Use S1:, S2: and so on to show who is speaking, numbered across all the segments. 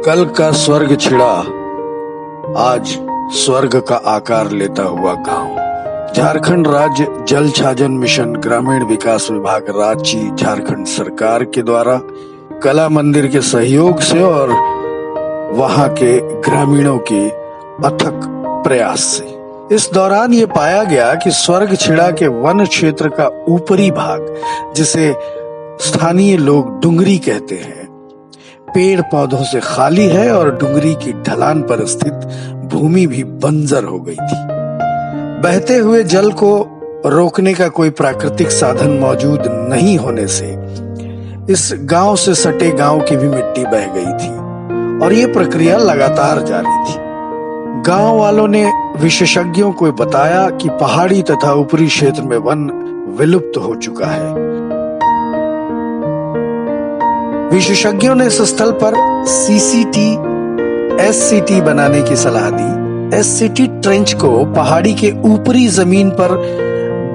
S1: कल का स्वर्ग छिड़ा, आज स्वर्ग का आकार लेता हुआ गांव। झारखंड राज्य जल छाजन मिशन ग्रामीण विकास विभाग रांची झारखंड सरकार के द्वारा कला मंदिर के सहयोग से और वहां के ग्रामीणों के अथक प्रयास से इस दौरान ये पाया गया कि स्वर्ग छिड़ा के वन क्षेत्र का ऊपरी भाग, जिसे स्थानीय लोग डुंगरी कहते हैं, पेड़ पौधों से खाली है और डुंगरी की ढलान पर स्थित भूमि भी बंजर हो गई थी। बहते हुए जल को रोकने का कोई प्राकृतिक साधन मौजूद नहीं होने से इस गांव से सटे गांव की भी मिट्टी बह गई थी और ये प्रक्रिया लगातार जारी थी। गांव वालों ने विशेषज्ञों को बताया कि पहाड़ी तथा ऊपरी क्षेत्र में वन विलुप्त हो चुका है। विशेषज्ञों ने इस स्थल पर एससीटी बनाने की सलाह दी। एससीटी ट्रेंच को पहाड़ी के ऊपरी जमीन पर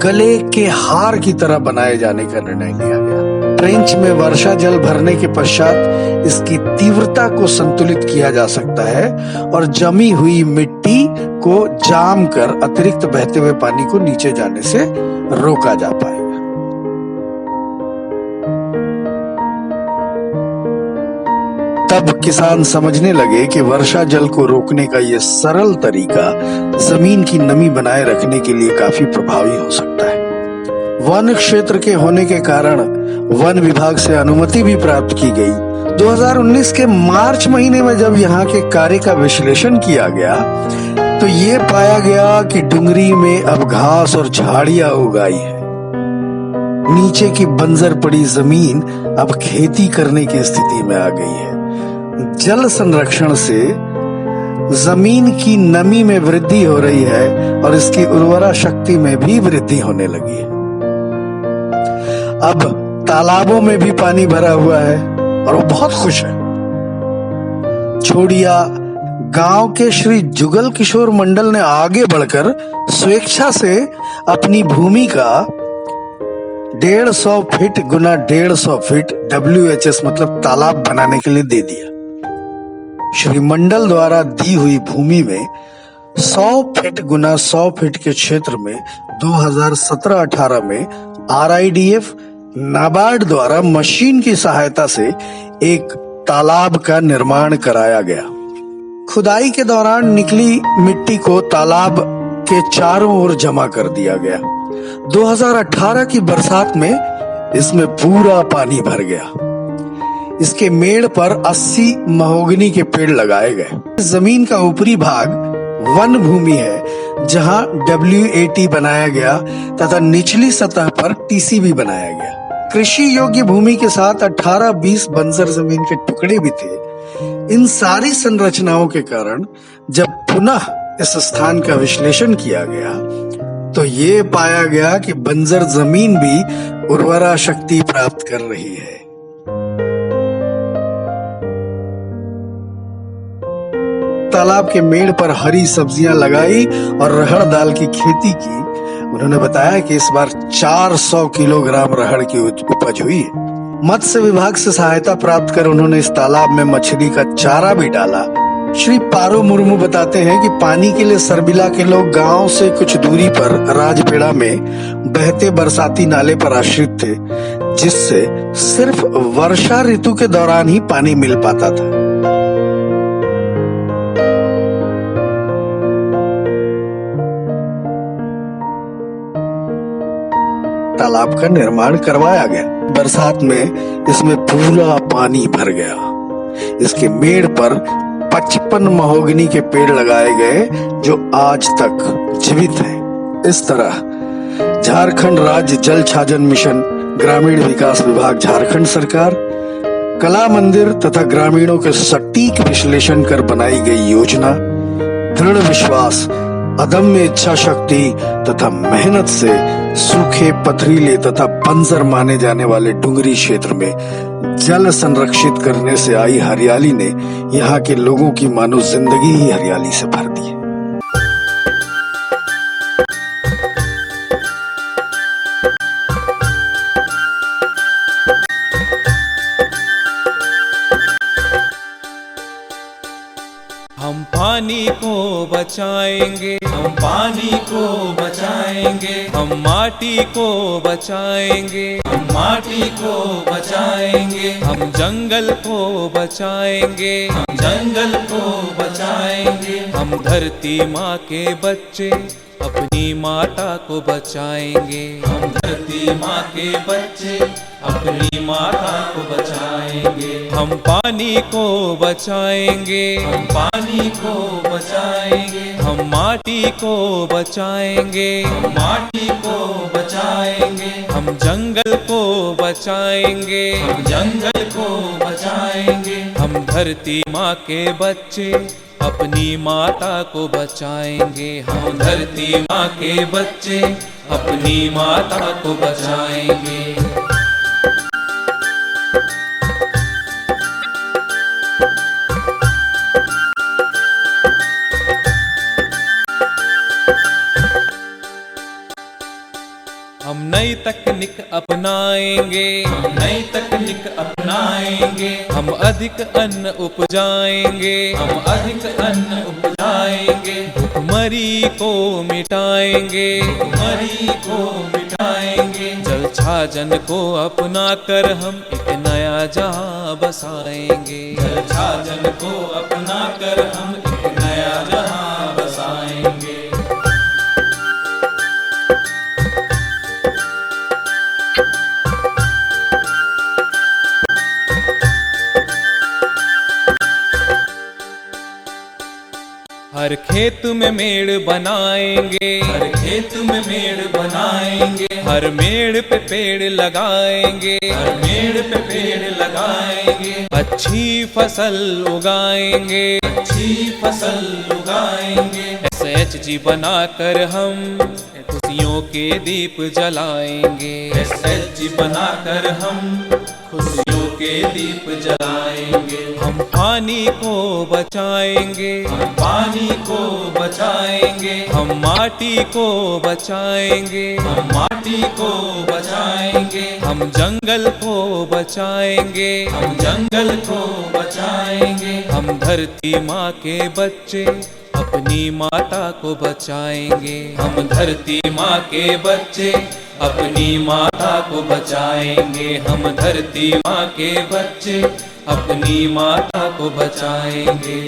S1: गले के हार की तरह बनाए जाने का निर्णय लिया गया। ट्रेंच में वर्षा जल भरने के पश्चात इसकी तीव्रता को संतुलित किया जा सकता है और जमी हुई मिट्टी को जाम कर अतिरिक्त बहते हुए पानी को नीचे जाने से रोका जा पाएगा। तब किसान समझने लगे कि वर्षा जल को रोकने का यह सरल तरीका जमीन की नमी बनाए रखने के लिए काफी प्रभावी हो सकता है। वन क्षेत्र के होने के कारण वन विभाग से अनुमति भी प्राप्त की गई। 2019 के मार्च महीने में जब यहाँ के कार्य का विश्लेषण किया गया तो ये पाया गया कि डुंगरी में अब घास और झाड़ियां उगाई है। नीचे की बंजर पड़ी जमीन अब खेती करने की स्थिति में आ गई है। जल संरक्षण से जमीन की नमी में वृद्धि हो रही है और इसकी उर्वरा शक्ति में भी वृद्धि होने लगी है। अब तालाबों में भी पानी भरा हुआ है और वो बहुत खुश है। छोड़िया गांव के श्री जुगल किशोर मंडल ने आगे बढ़कर स्वेच्छा से अपनी भूमि का 150 फीट गुना 150 फीट WHS मतलब तालाब बनाने के लिए दे दिया। श्री मंडल द्वारा दी हुई भूमि में 100 फीट गुना 100 फीट के क्षेत्र में 2017-18 में RIDF नाबार्ड द्वारा मशीन की सहायता से एक तालाब का निर्माण कराया गया। खुदाई के दौरान निकली मिट्टी को तालाब के चारों ओर जमा कर दिया गया। 2018 की बरसात में इसमें पूरा पानी भर गया। इसके मेड़ पर 80 महोगनी के पेड़ लगाए गए। जमीन का ऊपरी भाग वन भूमि है जहां WAT बनाया गया तथा निचली सतह पर TCB बनाया गया। कृषि योग्य भूमि के साथ 18-20 बंजर जमीन के टुकड़े भी थे। इन सारी संरचनाओं के कारण जब पुनः इस स्थान का विश्लेषण किया गया तो ये पाया गया कि बंजर जमीन भी उर्वरा शक्ति प्राप्त कर रही है। तालाब के मेड़ पर हरी सब्जियां लगाई और रहड़ दाल की खेती की। उन्होंने बताया कि इस बार 400 किलोग्राम रहड़ की उपज हुई है। मत्स्य विभाग से सहायता प्राप्त कर उन्होंने इस तालाब में मछली का चारा भी डाला। श्री पारो मुर्मू बताते हैं कि पानी के लिए सरबिला के लोग गांव से कुछ दूरी पर राजपेड़ा में बहते बरसाती नाले पर आश्रित थे, जिससे सिर्फ वर्षा ऋतु के दौरान ही पानी मिल पाता था। तालाब का निर्माण करवाया गया। बरसात में इसमें पूरा पानी भर गया। इसके मेड़ पर 55 महोगनी के पेड़ लगाए गए जो आज तक जीवित हैं। इस तरह झारखंड राज्य जल छाजन मिशन ग्रामीण विकास विभाग झारखंड सरकार कला मंदिर तथा ग्रामीणों के सटीक विश्लेषण कर बनाई गई योजना, दृढ़ विश्वास, अदम्य इच्छा शक्ति तथा मेहनत से सूखे, पथरीले तथा बंजर माने जाने वाले डुंगरी क्षेत्र में जल संरक्षित करने से आई हरियाली ने यहाँ के लोगों की मानो जिंदगी ही हरियाली से भर दी है।
S2: बचाएंगे, हम पानी को बचाएंगे, हम माटी को बचाएंगे, हम माटी को बचाएंगे, हम जंगल को बचाएंगे, हम जंगल को बचाएंगे, हम धरती माँ के बच्चे अपनी माता को बचाएंगे, हम धरती माँ के बच्चे अपनी माता को बचाएंगे, हम पानी को बचाएंगे, हम पानी को बचाएंगे, हम माटी को बचाएंगे, हम माटी को बचाएंगे, हम जंगल को बचाएंगे, हम जंगल को बचाएंगे, हम धरती माँ के बच्चे अपनी माता को बचाएंगे, हम धरती माँ के बच्चे अपनी माता को बचाएंगे। हम नई तकनीक अपनाएंगे, हम नई तकनीक अपनाएंगे, हम अधिक अन्न उपजाएंगे, हम अधिक अन्न उपजाएंगे, भूखमरी को मिटाएंगे, भूखमरी को मिटाएंगे, जल छाजन को अपना कर हम एक नया जहां बसाएंगे, जल छाजन को अपना कर हम एक नया जहां बसाएंगे। हर खेत में मेड़ बनाएंगे, हर खेत में मेड़ बनाएंगे, हर मेड़ पे पेड़ लगाएंगे, हर मेड़ पे पेड़ लगाएंगे, अच्छी फसल उगाएंगे, अच्छी फसल उगाएंगे, SHG बनाकर हम खुशियों के दीप जलाएंगे, SHG बनाकर हम खुशियों के दीप जलाएंगे, हम पानी को बचाएंगे, हम पानी को बचाएंगे, हम माटी को बचाएंगे, हम माटी को बचाएंगे, हम जंगल को बचाएंगे, हम जंगल को बचाएंगे, हम धरती माँ के बच्चे अपनी माता को बचाएंगे, हम धरती माँ के बच्चे अपनी माता को बचाएंगे, हम धरती माँ के बच्चे अपनी माता को बचाएंगे।